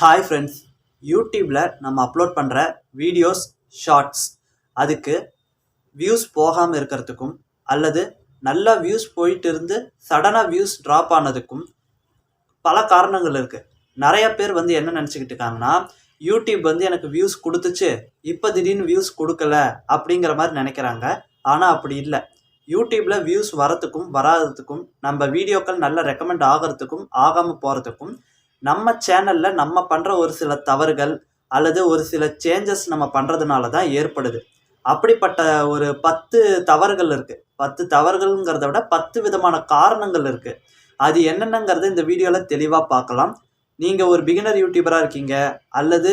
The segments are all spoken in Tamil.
ஹாய் ஃப்ரெண்ட்ஸ், யூடியூப்பில் நம்ம அப்லோட் பண்ணுற வீடியோஸ் ஷார்ட்ஸ் அதுக்கு வியூஸ் போகாமல் இருக்கிறதுக்கும் அல்லது நல்லா வியூஸ் போயிட்டு இருந்து சடனாக வியூஸ் ட்ராப் ஆனதுக்கும் பல காரணங்கள் இருக்குது. நிறைய பேர் என்ன நினச்சிக்கிட்டு இருக்காங்கன்னா, யூடியூப் எனக்கு வியூஸ் கொடுத்துச்சு, இப்போ திடீர்னு வியூஸ் கொடுக்கல அப்படிங்கிற மாதிரி நினைக்கிறாங்க. ஆனால் அப்படி இல்லை. யூடியூப்பில் வியூஸ் வரத்துக்கும் வராததுக்கும், நம்ம வீடியோக்கள் நல்லா ரெக்கமெண்ட் ஆகிறதுக்கும் ஆகாமல் போகிறதுக்கும், நம்ம சேனலில் நம்ம பண்ணுற ஒரு சில தவறுகள் அல்லது ஒரு சில சேஞ்சஸ் நம்ம பண்ணுறதுனால தான் ஏற்படுது. அப்படிப்பட்ட ஒரு 10 தவறுகள் இருக்குது. 10 தவறுகள்ங்கிறத விட 10 விதமான காரணங்கள் இருக்குது. அது என்னென்னங்கிறத இந்த வீடியோவில் தெளிவாக பார்க்கலாம். நீங்கள் ஒரு பிகினர் யூடியூபராக இருக்கீங்க அல்லது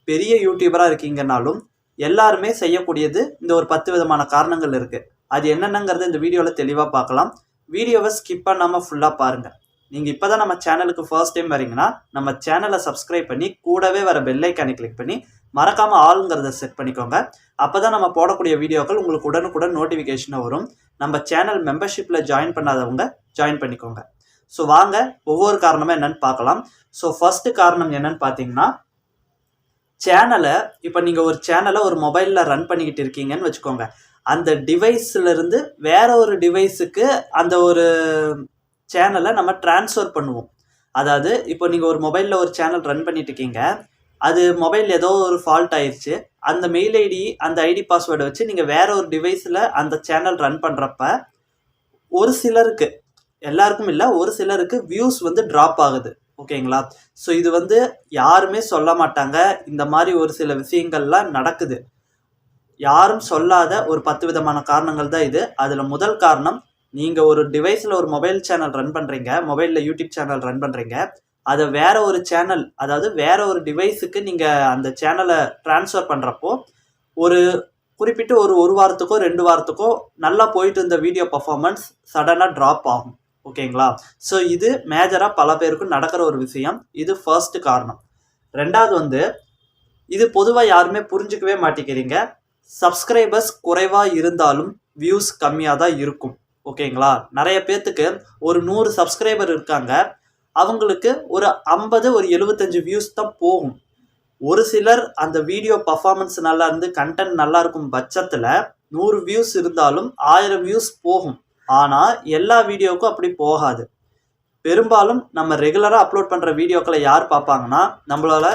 பெரிய யூடியூபராக இருக்கீங்கன்னாலும் எல்லாருமே செய்யக்கூடியது இந்த ஒரு 10 விதமான காரணங்கள் இருக்குது. அது என்னென்னங்கிறத இந்த வீடியோவில் தெளிவாக பார்க்கலாம். வீடியோவை ஸ்கிப் பண்ணாமல் ஃபுல்லாக பாருங்கள். நீங்கள் இப்போ தான் நம்ம சேனலுக்கு ஃபர்ஸ்ட் டைம் வரீங்கன்னா நம்ம சேனலை சப்ஸ்கிரைப் பண்ணி கூடவே வர பெல் ஐக்கானை கிளிக் பண்ணி மறக்காமல் ஆளுங்கிறத செட் பண்ணிக்கோங்க. அப்போ தான் நம்ம போடக்கூடிய வீடியோக்கள் உங்களுக்கு உடனுக்குடன் நோட்டிஃபிகேஷனாக வரும். நம்ம சேனல் மெம்பர்ஷிப்பில் ஜாயின் பண்ணாதவங்க ஜாயின் பண்ணிக்கோங்க. ஸோ வாங்க ஒவ்வொரு காரணமாக என்னென்னு பார்க்கலாம். ஸோ ஃபர்ஸ்ட் காரணம் என்னென்னு பார்த்தீங்கன்னா, சேனலை இப்போ நீங்கள் ஒரு சேனலை ஒரு மொபைலில் ரன் பண்ணிக்கிட்டு இருக்கீங்கன்னு வச்சுக்கோங்க. அந்த டிவைஸ்லேருந்து வேற ஒரு டிவைஸுக்கு அந்த ஒரு சேனலை நம்ம ட்ரான்ஸ்ஃபர் பண்ணுவோம். அதாவது இப்போ நீங்கள் ஒரு மொபைலில் ஒரு சேனல் ரன் பண்ணிட்டு இருக்கீங்க, அது மொபைல் ஏதோ ஒரு ஃபால்ட் ஆயிடுச்சு, அந்த மெயில் ஐடி அந்த ஐடி பாஸ்வேர்டை வச்சு நீங்கள் வேற ஒரு டிவைஸில் அந்த சேனல் ரன் பண்ணுறப்ப ஒரு சிலருக்கு, எல்லாருக்கும் இல்லை, ஒரு சிலருக்கு வியூஸ் ட்ராப் ஆகுது. ஓகேங்களா? ஸோ இது யாருமே சொல்ல மாட்டாங்க. இந்த மாதிரி ஒரு சில விஷயங்கள்லாம் நடக்குது. யாரும் சொல்லாத ஒரு 10 விதமான காரணங்கள் தான் இது. அதில் முதல் காரணம், நீங்கள் ஒரு டிவைஸில் ஒரு மொபைல் சேனல் ரன் பண்ணுறீங்க, மொபைலில் யூடியூப் சேனல் ரன் பண்ணுறீங்க, அதை வேற ஒரு சேனல், அதாவது வேற ஒரு டிவைஸுக்கு நீங்கள் அந்த சேனலை ட்ரான்ஸ்ஃபர் பண்ணுறப்போ ஒரு குறிப்பிட்ட ஒரு வாரத்துக்கோ 2 வாரத்துக்கோ நல்லா போயிட்டு இருந்த வீடியோ பர்ஃபார்மன்ஸ் சடனாக ட்ராப் ஆகும். ஓகேங்களா? ஸோ இது மேஜராக பல பேருக்கும் நடக்கிற ஒரு விஷயம். இது ஃபர்ஸ்ட் காரணம். ரெண்டாவது இது பொதுவாக யாருமே புரிஞ்சுக்கவே மாட்டேங்கிறீங்க. சப்ஸ்கிரைபர்ஸ் குறைவாக இருந்தாலும் வியூஸ் கம்மியாக தான் இருக்கும். ஓகேங்களா? நிறைய பேர்த்துக்கு ஒரு 100 சப்ஸ்கிரைபர் இருக்காங்க, அவங்களுக்கு ஒரு 50 ஒரு 75 வியூஸ் தான் போகும். ஒரு சிலர் அந்த வீடியோ பர்ஃபார்மன்ஸ் நல்லா இருந்து கண்டென்ட் நல்லா இருக்கும் பட்சத்தில் 100 வியூஸ் இருந்தாலும் 1000 வியூஸ் போகும். ஆனால் எல்லா வீடியோவுக்கும் அப்படி போகாது. பெரும்பாலும் நம்ம ரெகுலராக அப்லோட் பண்ணுற வீடியோக்களை யார் பார்ப்பாங்கன்னா, நம்மளால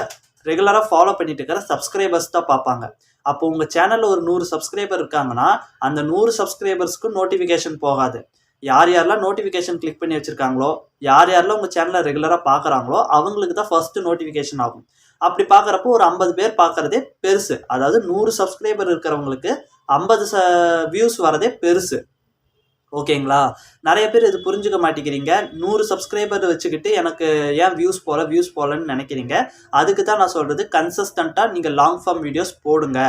ரெகுலராக ஃபாலோ பண்ணிட்டு இருக்கிற சப்ஸ்கிரைபர்ஸ் தான் பார்ப்பாங்க. அப்போ உங்கள் சேனலில் ஒரு 100 சப்ஸ்கிரைபர் இருக்காங்கன்னா அந்த 100 சப்ஸ்கிரைபர்ஸ்க்கும் நோட்டிஃபிகேஷன் போகாது. யார் யாரெல்லாம் நோட்டிஃபிகேஷன் கிளிக் பண்ணி வச்சுருக்காங்களோ, யார் யாரெல்லாம் உங்கள் சேனலை ரெகுலராக பார்க்குறாங்களோ அவங்களுக்கு தான் ஃபர்ஸ்ட்டு நோட்டிஃபிகேஷன் ஆகும். அப்படி பார்க்குறப்போ ஒரு 50 பேர் பார்க்குறதே பெருசு. அதாவது 100 சப்ஸ்கிரைபர் இருக்கிறவங்களுக்கு 50 வியூஸ் வரதே பெருசு. ஓகேங்களா? நிறைய பேர் இது புரிஞ்சுக்க மாட்டேங்கிறீங்க. 100 சப்ஸ்கிரைபர் வச்சுக்கிட்டு எனக்கு ஏன் வியூஸ் போகலன்னு நினைக்கிறீங்க. அதுக்கு தான் நான் சொல்கிறது, கன்சிஸ்டண்ட்டாக நீங்கள் லாங் ஃபார்ம் வீடியோஸ் போடுங்க.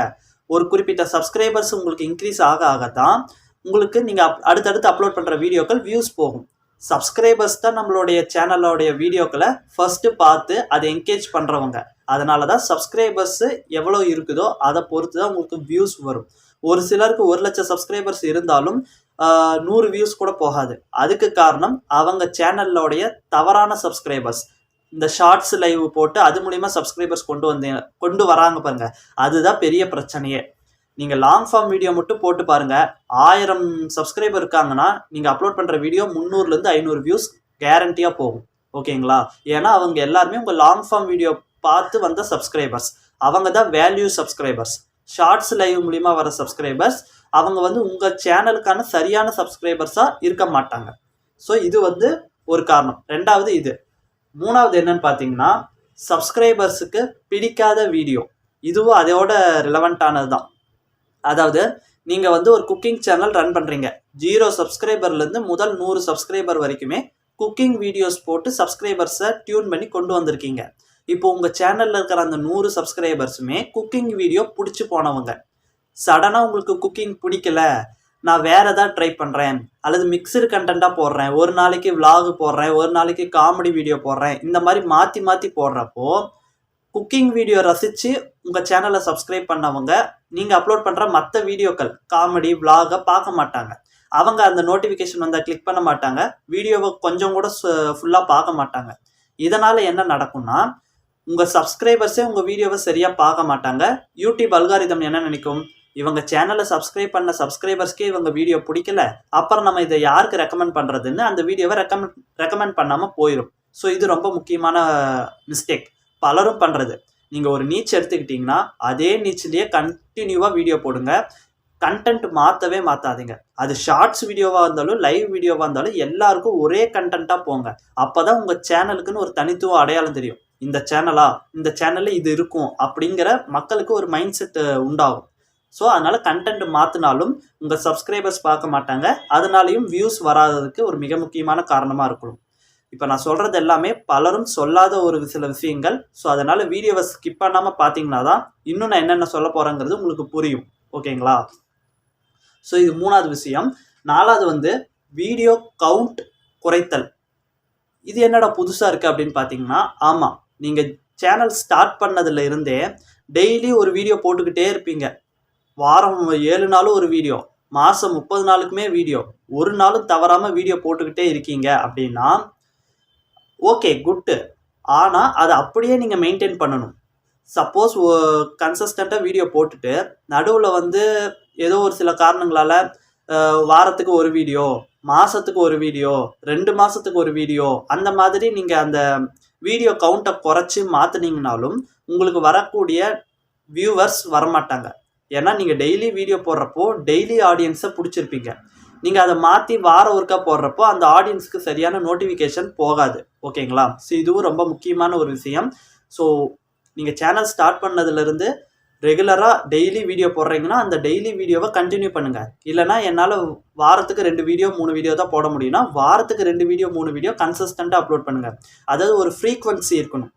ஒரு குறிப்பிட்ட சப்ஸ்கிரைபர்ஸ் உங்களுக்கு இன்க்ரீஸ் ஆக உங்களுக்கு நீங்கள் அடுத்தடுத்து அப்லோட் பண்ணுற வீடியோக்கள் வியூஸ் போகும். சப்ஸ்கிரைபர்ஸ் தான் நம்மளுடைய சேனலோடைய வீடியோக்களை ஃபஸ்ட்டு பார்த்து அதை என்கேஜ் பண்ணுறவங்க. அதனால தான் சப்ஸ்கிரைபர்ஸு எவ்வளோ இருக்குதோ அதை பொறுத்து தான் உங்களுக்கு வியூஸ் வரும். ஒரு சிலருக்கு 1 லட்சம் சப்ஸ்கிரைபர்ஸ் இருந்தாலும் 100 வியூஸ் கூட போகாது. அதுக்கு காரணம் அவங்க சேனலோடைய தவறான சப்ஸ்கிரைபர்ஸ். இந்த ஷார்ட்ஸ் லைவ் போட்டு அது மூலிமா சப்ஸ்கிரைபர்ஸ் கொண்டு வராங்க பாருங்க, அதுதான் பெரிய பிரச்சனையே. நீங்கள் லாங் ஃபார்ம் வீடியோ மட்டும் போட்டு பாருங்கள், 1000 சப்ஸ்கிரைபர் இருக்காங்கன்னா நீங்கள் அப்லோட் பண்ணுற வீடியோ 300லேருந்து 500 வியூஸ் கேரண்டியாக போகும். ஓகேங்களா? ஏன்னா அவங்க எல்லாருமே உங்கள் லாங் ஃபார்ம் வீடியோ பார்த்து வந்த சப்ஸ்கிரைபர்ஸ். அவங்க தான் வேல்யூ சப்ஸ்கிரைபர்ஸ். ஷார்ட்ஸ் லைவ் மூலிமா வர சப்ஸ்கிரைபர்ஸ் அவங்க உங்கள் சேனலுக்கான சரியான சப்ஸ்கிரைபர்ஸாக இருக்க மாட்டாங்க. ஸோ இது ஒரு காரணம். ரெண்டாவது இது. மூணாவது என்னன்னு பார்த்தீங்கன்னா, சப்ஸ்கிரைபர்ஸுக்கு பிடிக்காத வீடியோ. இதுவும் அதோட ரிலவெண்ட்டானது தான். அதாவது நீங்கள் ஒரு குக்கிங் சேனல் ரன் பண்ணுறீங்க, 0 சப்ஸ்கிரைபர்லேருந்து முதல் 100 சப்ஸ்கிரைபர் வரைக்குமே குக்கிங் வீடியோஸ் போட்டு சப்ஸ்கிரைபர்ஸை டியூன் பண்ணி கொண்டு வந்திருக்கீங்க. இப்போ உங்கள் சேனலில் இருக்கிற அந்த 100 சப்ஸ்கிரைபர்ஸுமே குக்கிங் வீடியோ பிடிச்சி போனவங்க. சடனாக உங்களுக்கு குக்கிங் பிடிக்கல, நான் வேறு எதாவது ட்ரை பண்ணுறேன் அல்லது மிக்சடு கண்டென்ட்டாக போடுறேன், ஒரு நாளைக்கு விலாகு போடுறேன், ஒரு நாளைக்கு காமெடி வீடியோ போடுறேன், இந்த மாதிரி மாற்றி மாற்றி போடுறப்போ குக்கிங் வீடியோ ரசித்து உங்கள் சேனலை சப்ஸ்கிரைப் பண்ணவங்க நீங்கள் அப்லோட் பண்ணுற மற்ற வீடியோக்கள் காமெடி விலாகை பார்க்க மாட்டாங்க. அவங்க அந்த நோட்டிஃபிகேஷன் வந்தால் கிளிக் பண்ண மாட்டாங்க, வீடியோவை கொஞ்சம் கூட ஃபுல்லாக பார்க்க மாட்டாங்க. இதனால் என்ன நடக்கும்னா, உங்கள் சப்ஸ்கிரைபர்ஸே உங்கள் வீடியோவை சரியாக பார்க்க மாட்டாங்க. யூடியூப் அல்காரிதம் என்ன நினைக்கும், இவங்க சேனலை சப்ஸ்கிரைப் பண்ண சப்ஸ்கிரைபர்ஸ்க்கே இவங்க வீடியோ பிடிக்கல, அப்புறம் நம்ம இதை யாருக்கு ரெக்கமெண்ட் பண்ணுறதுன்னு அந்த வீடியோவை ரெக்கமெண்ட் பண்ணாமல் போயிடும். ஸோ இது ரொம்ப முக்கியமான மிஸ்டேக் பலரும் பண்ணுறது. நீங்கள் ஒரு நீச் எடுத்துக்கிட்டிங்கன்னா அதே நீச்சிலேயே கண்டினியூவாக வீடியோ போடுங்க. கண்டென்ட் மாற்றவே மாற்றாதீங்க. அது ஷார்ட்ஸ் வீடியோவாக இருந்தாலும் லைவ் வீடியோவாக இருந்தாலும் எல்லாருக்கும் ஒரே கண்டென்ட்டாக போங்க. அப்போ தான் உங்கள் சேனலுக்குன்னு ஒரு தனித்துவ அடையாளம் தெரியும். இந்த சேனலில் இது இருக்கும் அப்படிங்கிற மக்களுக்கு ஒரு மைண்ட் செட் உண்டாகும். ஸோ அதனால் கண்டென்ட் மாற்றினாலும் உங்கள் சப்ஸ்கிரைபர்ஸ் பார்க்க மாட்டாங்க. அதனாலையும் வியூஸ் வராததுக்கு ஒரு மிக முக்கியமான காரணமாக இருக்கணும். இப்போ நான் சொல்கிறது எல்லாமே பலரும் சொல்லாத ஒரு சில விஷயங்கள். ஸோ அதனால் வீடியோவை ஸ்கிப் பண்ணாமல் பார்த்தீங்கன்னா தான் இன்னும் நான் என்னென்ன சொல்ல போகிறேங்கிறது உங்களுக்கு புரியும். ஓகேங்களா? ஸோ இது 3வது விஷயம். 4வது வீடியோ கவுண்ட் குறைத்தல். இது என்னடா புதுசாக இருக்குது அப்படின்னு பார்த்தீங்கன்னா, ஆமாம், நீங்கள் சேனல் ஸ்டார்ட் பண்ணதில் இருந்தே டெய்லி ஒரு வீடியோ போட்டுக்கிட்டே இருப்பீங்க. வாரம் 7 நாளும் ஒரு வீடியோ, மாதம் 30 நாளுக்குமே வீடியோ, ஒரு நாளும் தவறாமல் வீடியோ போட்டுக்கிட்டே இருக்கீங்க அப்படின்னா ஓகே, குட்டு. ஆனால் அதை அப்படியே நீங்கள் மெயின்டைன் பண்ணணும். சப்போஸ் கன்சிஸ்டண்ட்டாக வீடியோ போட்டுட்டு நடுவில் ஏதோ ஒரு சில காரணங்களால் வாரத்துக்கு ஒரு வீடியோ, மாதத்துக்கு ஒரு வீடியோ, 2 மாதத்துக்கு ஒரு வீடியோ, அந்த மாதிரி நீங்கள் அந்த வீடியோ கவுண்ட்டை குறைச்சி மாற்றினீங்கனாலும் உங்களுக்கு வரக்கூடிய வியூவர்ஸ் வரமாட்டாங்க. ஏன்னா நீங்கள் டெய்லி வீடியோ போடுறப்போ டெய்லி ஆடியன்ஸை பிடிச்சிருப்பீங்க. நீங்கள் அதை மாற்றி வாரம் ஒருக்கா போடுறப்போ அந்த ஆடியன்ஸுக்கு சரியான நோட்டிஃபிகேஷன் போகாது. ஓகேங்களா? ஸோ இதுவும் ரொம்ப முக்கியமான ஒரு விஷயம். ஸோ நீங்கள் சேனல் ஸ்டார்ட் பண்ணதுலேருந்து ரெகுலராக டெய்லி வீடியோ போடுறீங்கன்னா அந்த டெய்லி வீடியோவை கண்டினியூ பண்ணுங்கள். இல்லைனா என்னால் வாரத்துக்கு 2 வீடியோ 3 வீடியோ தான் போட முடியும்னா வாரத்துக்கு 2 வீடியோ 3 வீடியோ கன்சிஸ்டண்ட்டாக அப்லோட் பண்ணுங்கள். அதாவது ஒரு ஃப்ரீக்வன்சி இருக்கணும்.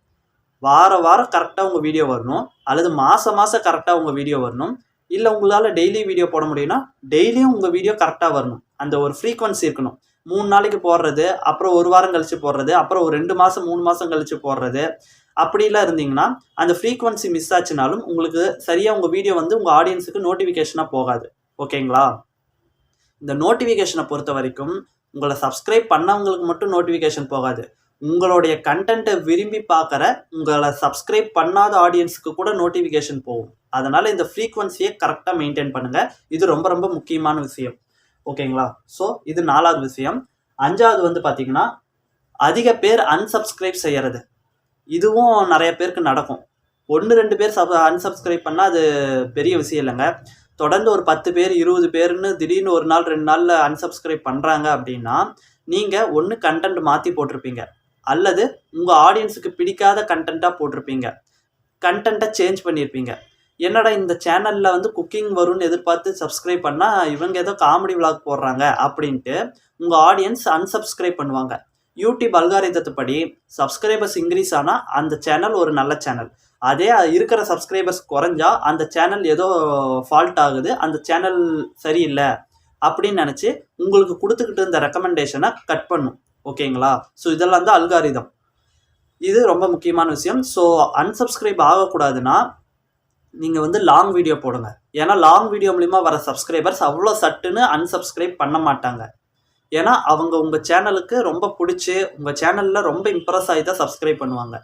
வாரம் கரெக்டாக உங்கள் வீடியோ வரணும், அல்லது மாதம் கரெக்டாக உங்கள் வீடியோ வரணும். இல்லை உங்களால் டெய்லி வீடியோ போட முடியும்னா டெய்லியும் உங்கள் வீடியோ கரெக்டாக வரணும். அந்த ஒரு ஃப்ரீக்வன்சி இருக்கணும். 3 நாளைக்கு போடுறது, அப்புறம் 1 வாரம் கழித்து போடுறது, அப்புறம் ஒரு 2 மாதம் 3 மாதம் கழித்து போடுறது, அப்படிலாம் இருந்தீங்கன்னா அந்த ஃப்ரீக்வன்சி மிஸ் ஆச்சுனாலும் உங்களுக்கு சரியாக உங்கள் வீடியோ உங்கள் ஆடியன்ஸுக்கு நோட்டிஃபிகேஷனாக போகாது. ஓகேங்களா? இந்த நோட்டிஃபிகேஷனை பொறுத்த வரைக்கும் உங்களை சப்ஸ்கிரைப் பண்ணவங்களுக்கு மட்டும் நோட்டிஃபிகேஷன் போகாது. உங்களுடைய கண்டென்ட்டை விரும்பி பார்க்குற உங்களை சப்ஸ்கிரைப் பண்ணாத ஆடியன்ஸுக்கு கூட நோட்டிஃபிகேஷன் போகும். அதனால் இந்த ஃப்ரீக்வன்சியை கரெக்டாக மெயின்டைன் பண்ணுங்கள். இது ரொம்ப ரொம்ப முக்கியமான விஷயம். ஓகேங்களா? ஸோ இது 4வது விஷயம். 5வது பார்த்தீங்கன்னா அதிக பேர் அன்சப்ஸ்கிரைப் செய்கிறது. இதுவும் நிறைய பேருக்கு நடக்கும். 1-2 பேர் அன்சப்ஸ்கிரைப் பண்ணால் அது பெரிய விஷயம் இல்லைங்க. தொடர்ந்து ஒரு 10 பேர் 20 பேர்னு திடீர்னு 1 நாள் 2 நாளில் அன்சப்ஸ்கிரைப் பண்ணுறாங்க அப்படின்னா நீங்கள் ஒன்று கண்டென்ட் மாற்றி போட்டிருப்பீங்க, அல்லது உங்கள் ஆடியன்ஸுக்கு பிடிக்காத கண்டென்ட்டாக போட்டிருப்பீங்க, கண்டென்ட்டை சேஞ்ச் பண்ணியிருப்பீங்க. என்னடா இந்த சேனலில் குக்கிங் வரும்னு எதிர்பார்த்து சப்ஸ்கிரைப் பண்ணால் இவங்க ஏதோ காமெடி விளாக் போடுறாங்க அப்படின்ட்டு உங்கள் ஆடியன்ஸ் அன்சப்ஸ்கிரைப் பண்ணுவாங்க. யூடியூப் அல்காரிதத்து படி சப்ஸ்கிரைபர்ஸ் இன்க்ரீஸ் ஆனால் அந்த சேனல் ஒரு நல்ல சேனல். அதே இருக்கிற சப்ஸ்கிரைபர்ஸ் குறைஞ்சா அந்த சேனல் ஏதோ ஃபால்ட் ஆகுது, அந்த சேனல் சரியில்லை அப்படின்னு நினச்சி உங்களுக்கு கொடுத்துக்கிட்டு இருந்த ரெக்கமெண்டேஷனை கட் பண்ணும். ஓகேங்களா? ஸோ இதெல்லாம் தான் அல்காரிதம். இது ரொம்ப முக்கியமான விஷயம். ஸோ அன்சப்ஸ்கிரைப் ஆகக்கூடாதுன்னா நீங்கள் லாங் வீடியோ போடுங்க. ஏன்னா லாங் வீடியோ மூலிமா வர சப்ஸ்கிரைபர்ஸ் அவ்வளோ சட்டுன்னு அன்சப்ஸ்கிரைப் பண்ண மாட்டாங்க. ஏன்னா அவங்க உங்கள் சேனலுக்கு ரொம்ப பிடிச்சி உங்கள் சேனலில் ரொம்ப இம்ப்ரெஸ் ஆகி தான் சப்ஸ்கிரைப் பண்ணுவாங்க.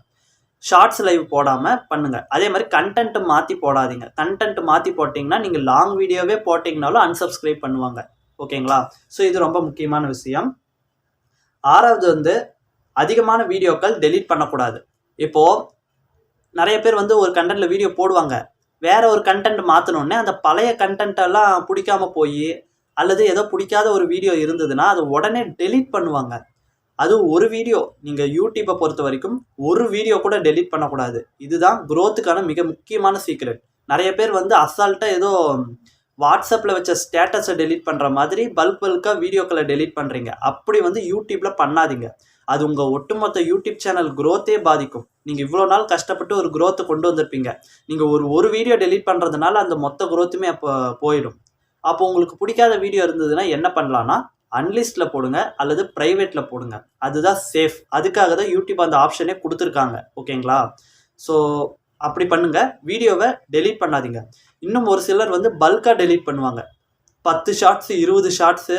ஷார்ட்ஸ் லைவ் போடாமல் பண்ணுங்கள். அதே மாதிரி கண்டென்ட் மாற்றி போடாதீங்க. கண்டென்ட் மாற்றி போட்டிங்கன்னா நீங்கள் லாங் வீடியோவே போட்டிங்கனாலும் அன்சப்ஸ்கிரைப் பண்ணுவாங்க. ஓகேங்களா? ஸோ இது ரொம்ப முக்கியமான விஷயம். 6வது அதிகமான வீடியோக்கள் டெலீட் பண்ணக்கூடாது. இப்போது நிறைய பேர் ஒரு கண்டென்ட்டில் வீடியோ போடுவாங்க, வேறு ஒரு கண்டென்ட் மாற்றணுன்னே அந்த பழைய கண்டென்ட்டெல்லாம் பிடிக்காம போய் அல்லது ஏதோ பிடிக்காத ஒரு வீடியோ இருந்ததுன்னா அது உடனே டெலீட் பண்ணுவாங்க. அது ஒரு வீடியோ, நீங்கள் யூடியூப்பை பொறுத்த வரைக்கும் ஒரு வீடியோ கூட டெலீட் பண்ணக்கூடாது. இதுதான் க்ரோத்துக்கான மிக முக்கியமான சீக்ரெட். நிறைய பேர் அசால்ட்டாக ஏதோ வாட்ஸ்அப்பில் வச்ச ஸ்டேட்டஸை டெலீட் பண்ணுற மாதிரி பல்காக வீடியோக்களை டெலீட் பண்ணுறீங்க. அப்படி யூடியூப்பில் பண்ணாதீங்க. அது உங்கள் ஒட்டுமொத்த யூடியூப் சேனல் க்ரோத்தே பாதிக்கும். நீங்கள் இவ்வளோ நாள் கஷ்டப்பட்டு ஒரு க்ரோத்தை கொண்டு வந்திருப்பீங்க. நீங்கள் ஒரு வீடியோ டெலீட் பண்ணுறதுனால அந்த மொத்த க்ரோத்துமே அப்போ போயிடும். அப்போ உங்களுக்கு பிடிக்காத வீடியோ இருந்ததுன்னா என்ன பண்ணலான்னா அன்லிஸ்ட்டில் போடுங்க அல்லது ப்ரைவேட்டில் போடுங்க. அதுதான் சேஃப். அதுக்காக தான் யூடியூப் அந்த ஆப்ஷனே கொடுத்துருக்காங்க. ஓகேங்களா? ஸோ அப்படி பண்ணுங்கள். வீடியோவை டெலீட் பண்ணாதீங்க. இன்னும் ஒரு சிலர் பல்காக டெலீட் பண்ணுவாங்க. 10 ஷார்ட்ஸு 20 ஷார்ட்ஸு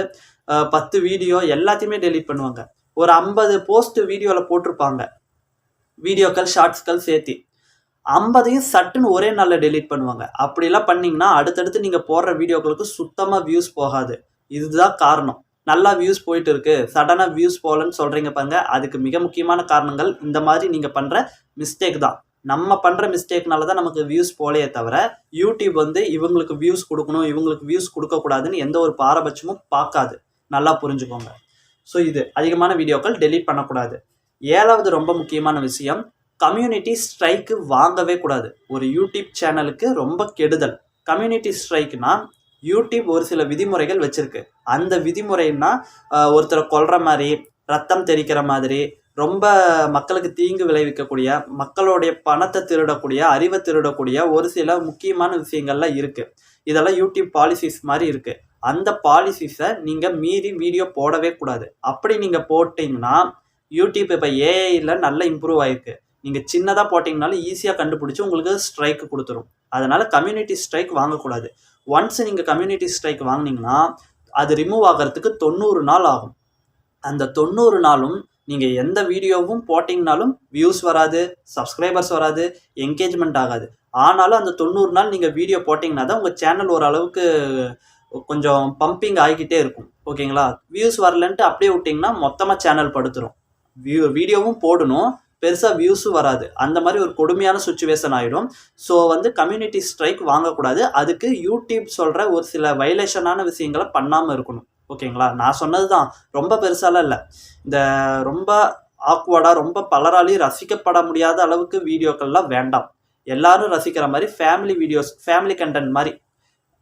10 வீடியோ எல்லாத்தையுமே டெலீட் பண்ணுவாங்க. ஒரு 50 போஸ்ட் வீடியோவில் போட்டிருப்பாங்க. வீடியோக்கள் ஷார்ட்ஸ்கள் சேர்த்தி 50 சட்டுன்னு ஒரே நாளில் டெலீட் பண்ணுவாங்க. அப்படிலாம் பண்ணிங்கன்னா அடுத்தடுத்து நீங்கள் போடுற வீடியோக்களுக்கு சுத்தமாக வியூஸ் போகாது. இதுதான் காரணம். நல்லா வியூஸ் போயிட்டு இருக்கு, சடனாக வியூஸ் போகலன்னு சொல்கிறீங்க பாருங்க. அதுக்கு மிக முக்கியமான காரணங்கள் இந்த மாதிரி நீங்கள் பண்ணுற மிஸ்டேக் தான். நம்ம பண்ணுற மிஸ்டேக்னால தான் நமக்கு வியூஸ் போலையே தவிர யூடியூப் இவங்களுக்கு வியூஸ் கொடுக்கணும், இவங்களுக்கு வியூஸ் கொடுக்கக்கூடாதுன்னு எந்த ஒரு பாரபட்சமும் பார்க்காது. நல்லா புரிஞ்சுக்கோங்க. ஸோ இது அதிகமான வீடியோக்கள் டெலீட் பண்ணக்கூடாது. 7வது ரொம்ப முக்கியமான விஷயம், கம்யூனிட்டி ஸ்ட்ரைக்கு வாங்கவே கூடாது. ஒரு யூடியூப் சேனலுக்கு ரொம்ப கெடுதல். கம்யூனிட்டி ஸ்ட்ரைக்குனா யூடியூப் ஒரு சில விதிமுறைகள் வச்சிருக்கு. அந்த விதிமுறைன்னா ஒருத்தரை கொல்ற மாதிரி, ரத்தம் தெறிக்கிற மாதிரி, ரொம்ப மக்களுக்கு தீங்கு விளைவிக்கக்கூடிய, மக்களுடைய பணத்தை திருடக்கூடிய, அறிவை திருடக்கூடிய ஒரு சில முக்கியமான விஷயங்கள்லாம் இருக்குது. இதெல்லாம் யூடியூப் பாலிசிஸ் மாதிரி இருக்குது. அந்த பாலிசிஸை நீங்கள் மீறி வீடியோ போடவே கூடாது. அப்படி நீங்கள் போட்டிங்கன்னா யூடியூப் இப்போ ஏஐயில் நல்லா இம்ப்ரூவ் ஆகிருக்கு. நீங்கள் சின்னதாக போட்டிங்கனாலும் ஈஸியாக கண்டுபிடிச்சி உங்களுக்கு ஸ்ட்ரைக் கொடுத்துரும். அதனால் கம்யூனிட்டி ஸ்ட்ரைக் வாங்கக்கூடாது. ஒன்ஸ் நீங்கள் கம்யூனிட்டி ஸ்ட்ரைக் வாங்கினீங்கன்னா அது ரிமூவ் ஆகிறதுக்கு 90 நாள் ஆகும். அந்த 90 நாளும் நீங்கள் எந்த வீடியோவும் போட்டிங்கனாலும் வியூஸ் வராது, சப்ஸ்கிரைபர்ஸ் வராது, என்கேஜ்மெண்ட் ஆகாது. ஆனாலும் அந்த 90 நாள் நீங்கள் வீடியோ போட்டிங்கன்னா தான் உங்கள் சேனல் ஓரளவுக்கு கொஞ்சம் பம்பிங் ஆகிக்கிட்டே இருக்கும். ஓகேங்களா? வியூஸ் வரலன்ட்டு அப்படியே விட்டிங்கன்னா மொத்தமாக சேனல் படுத்துரும். வீடியோவும் போடணும், பெருசாக வியூஸும் வராது. அந்த மாதிரி ஒரு கொடுமையான சுச்சுவேஷன் ஆகிடும். ஸோ கம்யூனிட்டி ஸ்ட்ரைக் வாங்கக்கூடாது. அதுக்கு யூடியூப் சொல்கிற ஒரு சில வைலேஷனான விஷயங்களை பண்ணாமல் இருக்கணும். ஓகேங்களா? நான் சொன்னது தான், ரொம்ப பெருசாலாம் இல்லை. இந்த ரொம்ப ஆக்வர்டாக ரொம்ப பலராலையும் ரசிக்கப்பட முடியாத அளவுக்கு வீடியோக்கள்லாம் வேண்டாம். எல்லாரும் ரசிக்கிற மாதிரி ஃபேமிலி வீடியோஸ், ஃபேமிலி கண்டென்ட் மாதிரி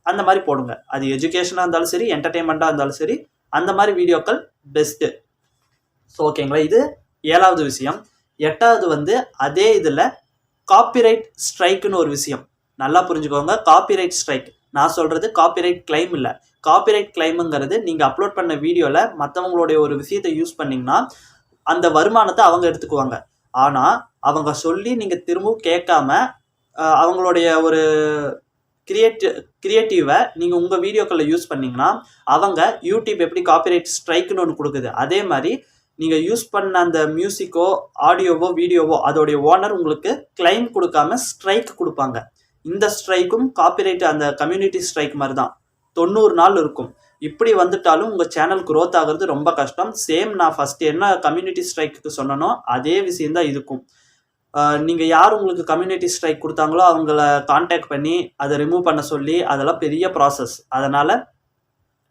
அந்த மாதிரி போடுங்க. அது எஜுகேஷனாக இருந்தாலும் சரி, என்டர்டெயின்மெண்ட்டாக இருந்தாலும் சரி, அந்த மாதிரி வீடியோக்கள் பெஸ்ட்டு. ஸோ ஓகேங்களா? இது 7வது விஷயம். 8வது அதே இதில் காப்பிரைட் ஸ்ட்ரைக்குன்னு ஒரு விஷயம். நல்லா புரிஞ்சுக்கோங்க. காப்பிரைட் ஸ்ட்ரைக் நான் சொல்கிறது காப்பிரைட் கிளைம் இல்லை. காப்பிரைட் கிளைமுங்கிறது நீங்கள் அப்லோட் பண்ண வீடியோவில் மற்றவங்களுடைய ஒரு விஷயத்தை யூஸ் பண்ணிங்கன்னா அந்த வருமானத்தை அவங்க எடுத்துக்குவாங்க. ஆனால் அவங்க சொல்லி நீங்கள் திரும்பவும் கேட்காம அவங்களுடைய ஒரு கிரியேட்டிவை நீங்கள் உங்கள் வீடியோக்களில் யூஸ் பண்ணிங்கன்னா அவங்க யூடியூப் எப்படி காப்பிரைட் ஸ்ட்ரைக்குன்னு ஒன்று கொடுக்குது, அதே மாதிரி நீங்கள் யூஸ் பண்ண அந்த மியூசிக்கோ, ஆடியோவோ, வீடியோவோ அதோடைய ஓனர் உங்களுக்கு கிளைம் கொடுக்காம ஸ்ட்ரைக் கொடுப்பாங்க. இந்த ஸ்ட்ரைக்கும் காப்பிரைட் அந்த கம்யூனிட்டி ஸ்ட்ரைக் மாதிரி தான். 90 நாள் இருக்கும். இப்படி வந்துட்டாலும் உங்கள் சேனல் க்ரோத் ஆகிறது ரொம்ப கஷ்டம். சேம் நான் ஃபஸ்ட்டு என்ன கம்யூனிட்டி ஸ்ட்ரைக்கு சொன்னனோ அதே விஷயந்தான் இருக்கும். நீங்கள் யார் உங்களுக்கு கம்யூனிட்டி ஸ்ட்ரைக் கொடுத்தாங்களோ அவங்கள கான்டாக்ட் பண்ணி அதை ரிமூவ் பண்ண சொல்லி அதெல்லாம் பெரிய ப்ராசஸ். அதனால்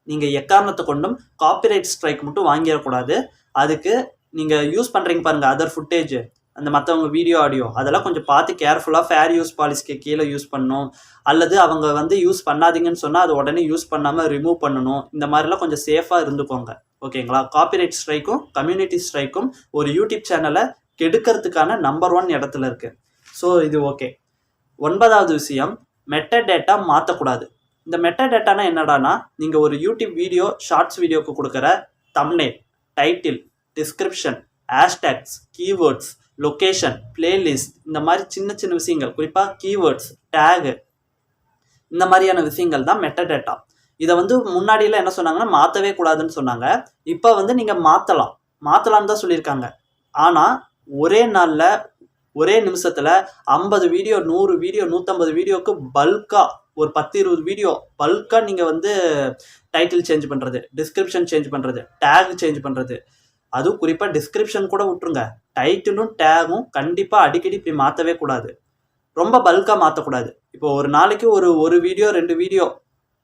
நீங்கள் எக்காரணத்தை கொண்டும் காப்பிரைட் ஸ்ட்ரைக் மட்டும் வாங்கிடக்கூடாது. அதுக்கு நீங்கள் யூஸ் பண்ணுறீங்க பாருங்கள் அதர் ஃபுட்டேஜ், அந்த மற்றவங்க வீடியோ, ஆடியோ, அதெல்லாம் கொஞ்சம் பார்த்து கேர்ஃபுல்லாக ஃபேர் யூஸ் பாலிசிக்கு கீழே யூஸ் பண்ணணும். அல்லது அவங்க யூஸ் பண்ணாதீங்கன்னு சொன்னால் அது உடனே யூஸ் பண்ணாமல் ரிமூவ் பண்ணணும். இந்த மாதிரிலாம் கொஞ்சம் சேஃபாக இருந்துக்கோங்க. ஓகேங்களா? காப்பிரைட் ஸ்ட்ரைக்கும் கம்யூனிட்டி ஸ்ட்ரைக்கும் ஒரு யூடியூப் சேனலை கெடுக்கிறதுக்கான நம்பர் 1 இடத்துல இருக்குது. ஸோ இது ஓகே. 9வது விஷயம், மெட்டாடேட்டா மாற்றக்கூடாது. இந்த மெட்டாடேட்டானா என்னடானா, நீங்கள் ஒரு யூடியூப் வீடியோ, ஷார்ட்ஸ் வீடியோக்கு கொடுக்குற thumbnail, title, description, hashtags, keywords, location, playlist, இந்த மாதிரி சின்ன சின்ன விஷயங்கள், குறிப்பாக கீவேர்ட்ஸ், டேகு, இந்த மாதிரியான விஷயங்கள் தான் மெட்டாடேட்டா. இதை முன்னாடியெல்லாம் என்ன சொன்னாங்கன்னா மாற்றவே கூடாதுன்னு சொன்னாங்க. இப்போ நீங்கள் மாற்றலாம்னு தான் சொல்லியிருக்காங்க. ஆனால் ஒரே நாளில், ஒரே நிமிஷத்தில் 50 வீடியோ, 100 வீடியோ, 150 வீடியோவுக்கு பல்காக ஒரு 10-20 வீடியோ பல்காக நீங்கள் டைட்டில் சேஞ்ச் பண்ணுறது, டிஸ்கிரிப்ஷன் சேஞ்ச் பண்ணுறது, டேக் சேஞ்ச் பண்ணுறது, அதுவும் குறிப்பாக டிஸ்கிரிப்ஷன் கூட விட்டுருங்க, டைட்டிலும் டேகும் கண்டிப்பாக அடிக்கடி இப்படி மாற்றவே கூடாது. ரொம்ப பல்காக மாற்றக்கூடாது. இப்போ ஒரு நாளைக்கு ஒரு வீடியோ 2 வீடியோ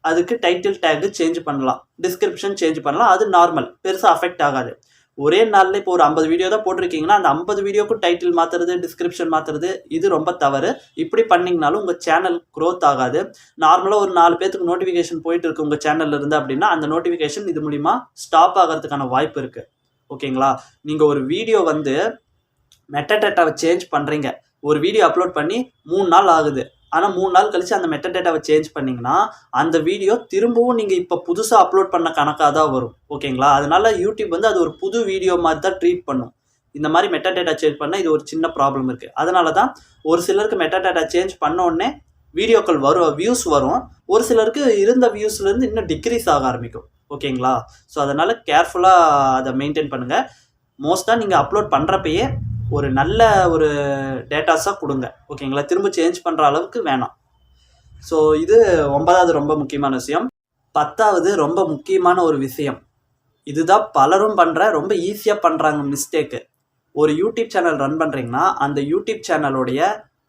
அதுக்கு டைட்டில் டேகு சேஞ்ச் பண்ணலாம், டிஸ்கிரிப்ஷன் சேஞ்ச் பண்ணலாம். அது நார்மல், பெருசாக அஃபெக்ட் ஆகாது. ஒரே நாளில் இப்போ ஒரு 50 வீடியோ தான் போட்டிருக்கீங்கன்னா அந்த 50 வீடியோக்கும் டைட்டில் மாற்றுறது, டிஸ்கிரிப்ஷன் மாற்றுறது, இது ரொம்ப தவறு. இப்படி பண்ணிங்கனாலும் உங்கள் சேனல் க்ரோத் ஆகாது. நார்மலாக ஒரு 4 பேத்துக்கு நோட்டிஃபிகேஷன் போயிட்டு இருக்கு உங்கள் சேனலில் இருந்து அப்படின்னா அந்த நோட்டிஃபிகேஷன் இது மூலிமா ஸ்டாப் ஆகிறதுக்கான வாய்ப்பு இருக்குது. ஓகேங்களா? நீங்கள் ஒரு வீடியோ மெட்டாடேட்டாவை சேஞ்ச் பண்ணுறீங்க, ஒரு வீடியோ அப்லோட் பண்ணி 3 நாள் ஆகுது, ஆனால் 3 நாள் கழித்து அந்த மெட்டாடேட்டாவை சேஞ்ச் பண்ணிங்கன்னா அந்த வீடியோ திரும்பவும் நீங்கள் இப்போ புதுசாக அப்லோட் பண்ண கணக்காக தான் வரும். ஓகேங்களா? அதனால் யூடியூப் அது ஒரு புது வீடியோ மாதிரி தான் ட்ரீட் பண்ணும். இந்த மாதிரி மெட்டாடேட்டா சேஞ்ச் பண்ணால் இது ஒரு சின்ன ப்ராப்ளம் இருக்குது. அதனால தான் ஒரு சிலருக்கு மெட்டாடேட்டா சேஞ்ச் பண்ண உடனே வீடியோக்கள் வரும், வியூஸ் வரும். ஒரு சிலருக்கு இருந்த வியூஸ்லேருந்து இன்னும் டிக்ரீஸ் ஆக ஆரம்பிக்கும். ஓகேங்களா? ஸோ அதனால் கேர்ஃபுல்லாக அதை மெயின்டைன் பண்ணுங்கள். மோஸ்ட்டாக நீங்கள் அப்லோட் பண்ணுறப்பயே ஒரு நல்ல ஒரு டேட்டாஸாக கொடுங்க. ஓகேங்களா? திரும்ப சேஞ்ச் பண்ணுற அளவுக்கு வேணாம். ஸோ இது 9வது ரொம்ப முக்கியமான விஷயம். 10வது ரொம்ப முக்கியமான ஒரு விஷயம். இதுதான் பலரும் பண்ணுற ரொம்ப ஈஸியாக பண்ணுறாங்க மிஸ்டேக்கு. ஒரு யூடியூப் சேனல் ரன் பண்ணுறீங்கன்னா அந்த யூடியூப் சேனலோடைய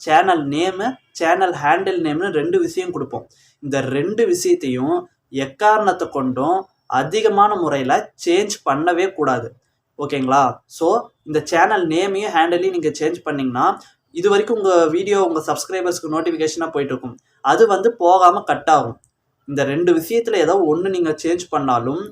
சேனல் நேமு, சேனல் ஹேண்டில் நேம்னு 2 விஷயம் கொடுப்போம். இந்த 2 விஷயத்தையும் எக்காரணத்தை கொண்டும் அதிகமான முறையில் சேஞ்ச் பண்ணவே கூடாது. ஓகேங்களா? ஸோ இந்த சேனல் நேமையும் ஹேண்டிலையும் நீங்கள் சேஞ்ச் பண்ணிங்கன்னா இது வரைக்கும் உங்கள் வீடியோ உங்கள் சப்ஸ்கிரைபர்ஸ்க்கு நோட்டிஃபிகேஷனாக போயிட்டுருக்கும். அது போகாமல் கட் ஆகும். இந்த 2 விஷயத்தில் ஏதோ ஒன்று நீங்கள் சேஞ்ச் பண்ணாலும்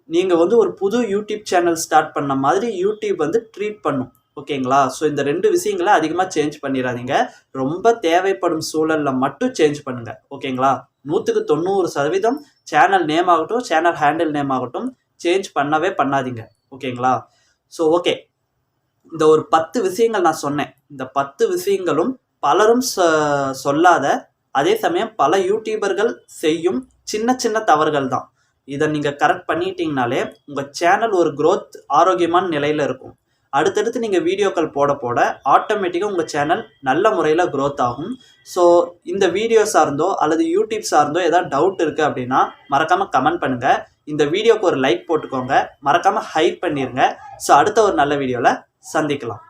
நீங்கள் ஒரு புது யூடியூப் சேனல் ஸ்டார்ட் பண்ண மாதிரி யூடியூப் ட்ரீட் பண்ணும். ஓகேங்களா? ஸோ இந்த 2 விஷயங்களை அதிகமாக சேஞ்ச் பண்ணிடாதீங்க. ரொம்ப தேவைப்படும் சூழலில் மட்டும் சேஞ்ச் பண்ணுங்கள். ஓகேங்களா? 100% சேனல் நேம் ஆகட்டும், சேனல் ஹேண்டில் நேம் ஆகட்டும் சேஞ்ச் பண்ணவே பண்ணாதீங்க. ஓகேங்களா? ஸோ ஓகே, இந்த ஒரு 10 விஷயங்கள் நான் சொன்னேன். இந்த 10 விஷயங்களும் பலரும் சொல்லாத, அதே சமயம் பல யூடியூபர்கள் செய்யும் சின்ன சின்ன தவறுகள் தான். இதை நீங்கள் கரெக்ட் பண்ணிட்டீங்கனாலே உங்கள் சேனல் ஒரு க்ரோத் ஆரோக்கியமான நிலையில் இருக்கும். அடுத்தடுத்து நீங்கள் வீடியோக்கள் போட போட ஆட்டோமேட்டிக்காக உங்கள் சேனல் நல்ல முறையில் க்ரோத் ஆகும். ஸோ இந்த வீடியோ சார்ந்தோ அல்லது யூடியூப் சார்ந்தோ ஏதாவது டவுட் இருக்குது அப்படின்னா மறக்காமல் கமெண்ட் பண்ணுங்கள். இந்த வீடியோக்கு ஒரு லைக் போட்டுக்கோங்க. மறக்காமல் ஹைப் பண்ணிடுங்க. ஸோ அடுத்த ஒரு நல்ல வீடியோவில் சந்திக்கலாம்.